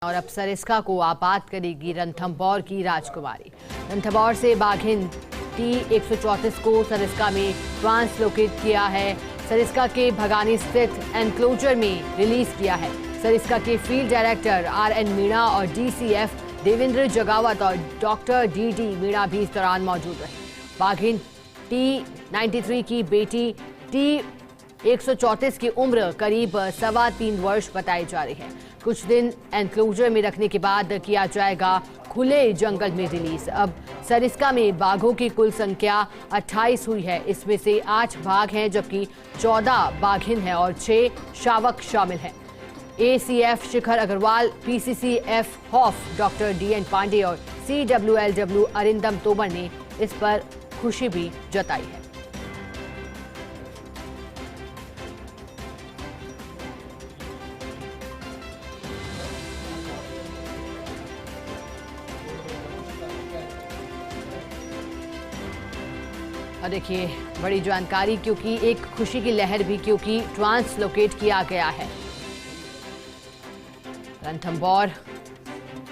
और अब सरिस्का को आबाद करेगी रणथंभौर की राजकुमारी। रणथंभौर से बाघिन T-134 को सरिस्का में ट्रांसलोकेट किया है। सरिस्का के भगानी स्थित एनक्लोजर में रिलीज किया है। सरिस्का के फील्ड डायरेक्टर RN मीणा और DCF देवेंद्र जगावत और डॉक्टर DD मीणा भी इस दौरान मौजूद रहे। बाघिन T-93 की बेटी T-134 की उम्र करीब 3.25 वर्ष बताई जा रही है। कुछ दिन एनक्लोजर में रखने के बाद किया जाएगा खुले जंगल में रिलीज। अब सरिस्का में बाघों की कुल संख्या 28 हुई है। इसमें से 8 बाघ हैं जबकि 14 बाघिन हैं और 6 शावक शामिल हैं। ACF Shikhar Agrawal, PCCF HoFF doctor DN Pande और CWLW अरिंदम तोमर ने इस पर खुशी भी जताई है। और देखिए बड़ी जानकारी, क्योंकि एक खुशी की लहर भी, क्योंकि ट्रांसलोकेट किया गया है। रणथंभौर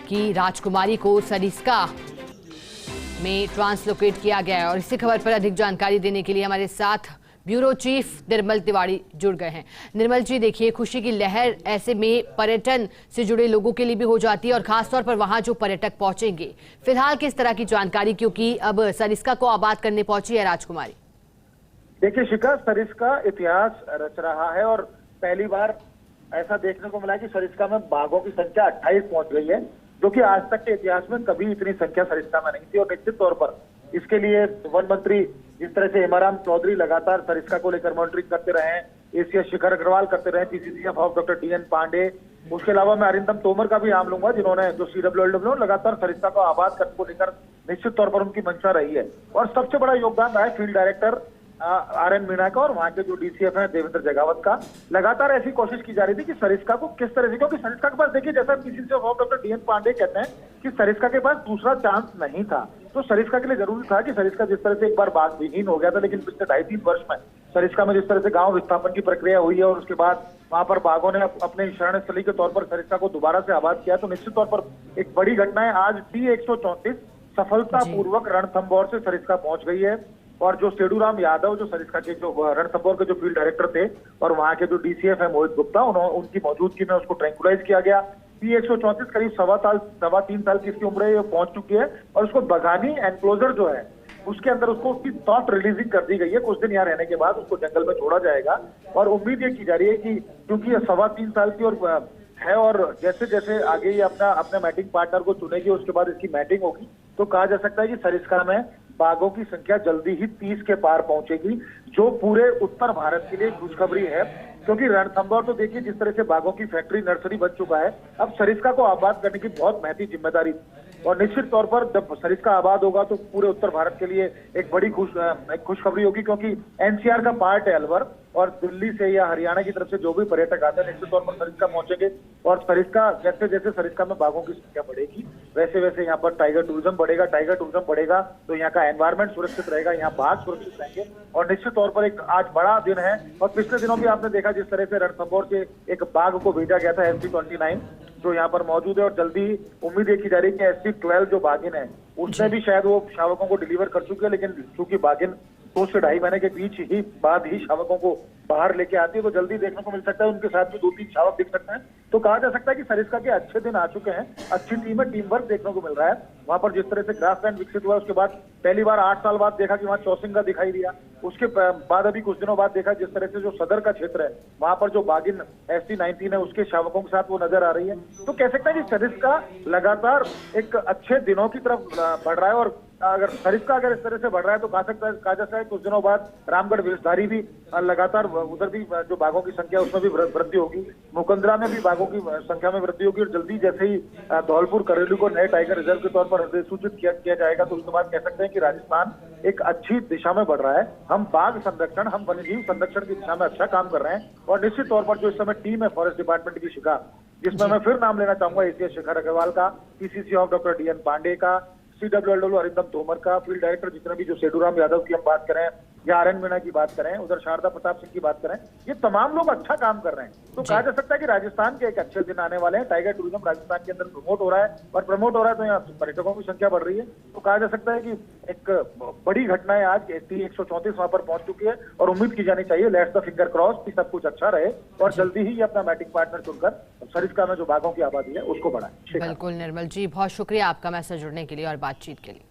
की राजकुमारी को सरिस्का में ट्रांसलोकेट किया गया है। और इसी खबर पर अधिक जानकारी देने के लिए हमारे साथ ब्यूरो चीफ निर्मल तिवारी जुड़ गए हैं। निर्मल जी, देखिए खुशी की लहर ऐसे में पर्यटन से जुड़े लोगों के लिए भी हो जाती है और खासतौर पर वहां जो पर्यटक पहुंचेंगे। फिलहाल किस तरह की जानकारी, क्योंकि अब सरिस्का को आबाद करने पहुंची है राजकुमारी? देखिए शिखा, सरिस्का इतिहास रच रहा है और पहली बार ऐसा देखने को मिला है कि सरिस्का में बाघों की संख्या 28 पहुंच गई है, जो कि आज तक के इतिहास में कभी इतनी संख्या सरिस्का में नहीं थी। और निश्चित तौर पर इसके लिए वन मंत्री जिस तरह से हेमाराम चौधरी लगातार सरिस्का को लेकर मॉनिटरिंग करते रहे हैं, ACF शिखर अग्रवाल करते रहे, PCCF of doctor DN Pandey, उसके अलावा मैं अरिंदम तोमर का भी नाम लूंगा, जिन्होंने जो CWLW लगातार सरिस्का को आबाद करने को लेकर निश्चित तौर पर उनकी मंशा रही है। और सबसे बड़ा योगदान रहा है फील्ड डायरेक्टर RN मीणा का और वहां के जो DCF है देवेंद्र जगावत का। लगातार ऐसी कोशिश की जा रही थी कि सरिस्का को किस तरह से, क्योंकि सरिस्का के पास देखिए, जैसा PCCF of doctor DN Pandey कहते हैं कि सरिस्का के पास दूसरा चांस नहीं था। तो सरिस्का के लिए जरूरी था कि सरिस्का जिस तरह से एक बार बाघ विहीन हो गया था, लेकिन पिछले 2.5-3 वर्ष में सरिस्का में जिस तरह से गांव विस्थापन की प्रक्रिया हुई है और उसके बाद वहां पर बाघों ने अपने शरण स्थली के तौर पर सरिस्का को दोबारा से आबाद किया, तो निश्चित तौर पर एक बड़ी घटना है। आज T-134 सफलतापूर्वक रणथंभौर से सरिस्का पहुंच गई है। और जो सेडूराम यादव, जो सरिस्का के जो रणथंभौर के जो फील्ड डायरेक्टर थे, और वहां के जो DCF है मोहित गुप्ता, उनकी मौजूदगी में उसको ट्रैंकुलाइज किया गया। T-134 करीब 3.25 साल की इसकी उम्र है, ये पहुंच चुकी है और उसको बघानी एनक्लोजर जो है उसके अंदर उसको उसकी सॉफ्ट रिलीजिंग कर दी गई है। कुछ दिन यहाँ रहने के बाद उसको जंगल में छोड़ा जाएगा और उम्मीद ये की जा रही है कि क्योंकि ये 3.25 साल की और जैसे जैसे आगे ये अपने मैटिंग पार्टनर को चुनेगी, उसके बाद इसकी मैटिंग होगी, तो कहा जा सकता है कि सरिस्का में बाघों की संख्या जल्दी ही 30 के पार पहुंचेगी, जो पूरे उत्तर भारत के लिए खुशखबरी है। क्योंकि रणथंभौर तो देखिए जिस तरह से बाघों की फैक्ट्री नर्सरी बन चुका है, अब सरिस्का को आबाद करने की बहुत महती जिम्मेदारी, और निश्चित तौर पर जब सरिस्का आबाद होगा तो पूरे उत्तर भारत के लिए एक बड़ी खुशखबरी होगी। क्योंकि NCR का पार्ट है अलवर, और दिल्ली से या हरियाणा की तरफ से जो भी पर्यटक आते हैं निश्चित तौर पर सरिस्का पहुंचेंगे। और सरिस्का जैसे जैसे सरिस्का में बाघों की संख्या बढ़ेगी, वैसे वैसे यहाँ पर टाइगर टूरिज्म बढ़ेगा। टाइगर टूरिज्म बढ़ेगा तो यहाँ का एनवायरमेंट सुरक्षित रहेगा, यहाँ बाघ सुरक्षित रहेंगे। और निश्चित तौर पर एक आज बड़ा दिन है। और पिछले दिनों भी आपने देखा जिस तरह से रणथंभौर से एक बाघ को भेजा गया था, SC-29, जो यहाँ पर मौजूद है। और जल्दी उम्मीद ये की जा रही है कि SC-12 जो बाघिन है उसने भी शायद वो शावकों को डिलीवर कर चुकी है, लेकिन चूंकि बाघिन 2 से 2.5 महीने के बीच ही बाद ही शावकों को बाहर लेके आती है, तो जल्दी देखने को मिल सकता है। उनके साथ भी 2-3 शावक दिख सकते हैं। तो कहा जा सकता है कि सरिस्का के अच्छे दिन आ चुके हैं, अच्छी टीम है, टीम वर्क देखने को मिल रहा है। वहां पर जिस तरह से ग्रास लैंड विकसित हुआ, उसके बाद पहली बार 8 साल बाद देखा कि वहाँ चौसिंगा दिखाई दिया। उसके बाद अभी कुछ दिनों बाद देखा जिस तरह से जो सदर का क्षेत्र है वहां पर जो बाघिन SC-19 है उसके शावकों के साथ वो नजर आ रही है। तो कह सकते हैं कि सरिस्का लगातार एक अच्छे दिनों की तरफ बढ़ रहा है। और अगर सरिस्का इस तरह से बढ़ रहा है तो कहा जा सकता है कुछ दिनों बाद रामगढ़ विषधारी भी लगातार उधर भी जो बाघों की संख्या उसमें भी वृद्धि होगी। मुकंदरा में भी बाघों की संख्या में वृद्धि होगी। और जल्दी जैसे ही धौलपुर करेलू को नए टाइगर रिजर्व के तौर पर अधिसूचित किया जाएगा, तो उसके बाद कह सकते हैं कि राजस्थान एक अच्छी दिशा में बढ़ रहा है। हम बाघ संरक्षण, हम वन्यजीव संरक्षण की दिशा में अच्छा काम कर रहे हैं। और निश्चित तौर पर जो इस समय टीम है फॉरेस्ट डिपार्टमेंट की शिखा, जिसमें मैं फिर नाम लेना चाहूंगा ACF शिखर अग्रवाल का, PCCF of doctor DN Pandey का, CWLW अरिंदम तोमर का, फील्ड डायरेक्टर जितने भी जो सेडूराम यादव की हम बात करें, या आरएन मीणा की बात करें, उधर शारदा प्रताप सिंह की बात करें, ये तमाम लोग अच्छा काम कर रहे हैं। तो कहा जा सकता है कि राजस्थान के एक अच्छे दिन आने वाले हैं। टाइगर टूरिज्म राजस्थान के अंदर प्रमोट हो रहा है, और प्रमोट हो रहा है तो यहाँ पर्यटकों की संख्या बढ़ रही है। तो कहा जा सकता है कि एक बड़ी घटना है, आज 134 वहां पर पहुंच चुकी है, और उम्मीद की जानी चाहिए, लेट्स द फिंगर क्रॉस, कि सब कुछ अच्छा रहे और जल्दी ही ये अपना मैटिंग पार्टनर चुनकर सरिस्का में जो बाघों की आबादी है उसको बढ़ाए। बिल्कुल निर्मल जी, बहुत शुक्रिया आपका मैसेज जुड़ने के लिए और बातचीत के लिए।